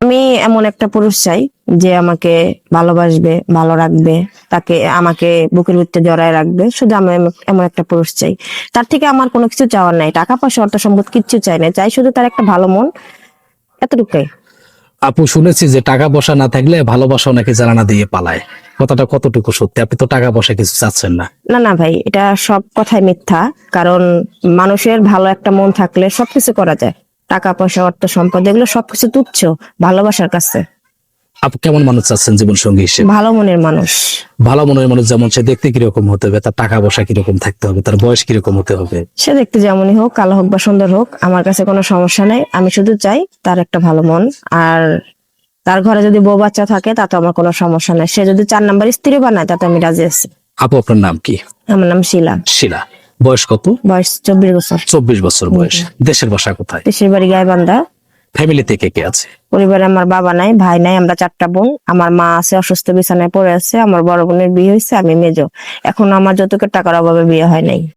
আমি এমন একটা পুরুষ চাই যে আমাকে ভালোবাসবে, ভালো রাখবে, তাকে আমাকে বুকের ভিতরে জড়ায় রাখবে। শুধু আমি এমন একটা পুরুষ চাই। তার থেকে আমার কোনো কিছু চাওয়ার নাই, টাকা পয়সা অর্থ সম্পদ কিচ্ছু চাই না, চাই শুধু তার একটা ভালো মন, এতটুকুই। আপু, শুনেছি যে টাকা পয়সা না থাকলে ভালোবাসা নাকি জানানা দিয়ে পালায়। কথাটা কতটুকু সত্যি? আপনি তো টাকা পয়সা কিছু চাচ্ছেন না। না না ভাই, এটা সব কথাই মিথ্যা। কারণ মানুষের ভালো একটা মন থাকলে সবকিছু করা যায়। টাকা পয়সা অর্থ সম্পদ এগুলো সবকিছু তুচ্ছ ভালোবাসার কাছে। আপু কেমন মানুষ চাচ্ছেন জীবন সঙ্গী হিসেবে? ভালো মনের মানুষ। ভালো মনের মানুষ যেমন সে দেখতে কিরকম হতে হবে, তার টাকা পয়সা কিরকম থাকতে হবে, তার বয়স কিরকম হতে হবে? সে দেখতে যেমনই হোক, কালো হোক বা সুন্দর হোক, আমার কাছে কোনো সমস্যা নেই। আমি শুধু চাই তার একটা ভালো মন। আর তার ঘরে যদি বউ বাচ্চা থাকে তাতে আমার কোনো সমস্যা নাই। সে যদি 4 নাম্বার স্ত্রী বানায় তাতে আমি রাজি আছি। আপু, আপনার নাম কি? আমার নাম শিলা। শিলা। বয়স কত? বয়স 24 বছর। 24 বছর বয়স। দেশের বাসা কোথায়? দেশের বাড়ি গাইবান্ধা। ফ্যামিলিতে কে কে আছে? পরিবারে আমার বাবা নাই, ভাই নাই, আমরা 4টা বোন। আমার মা আছে অসুস্থ, বিছানায় পড়ে আছে। আমার বড় বোনের বিয়ে হয়েছে, আমি মেজো। এখন আমার যৌতুকের টাকার অভাবে বিয়ে হয় নাই।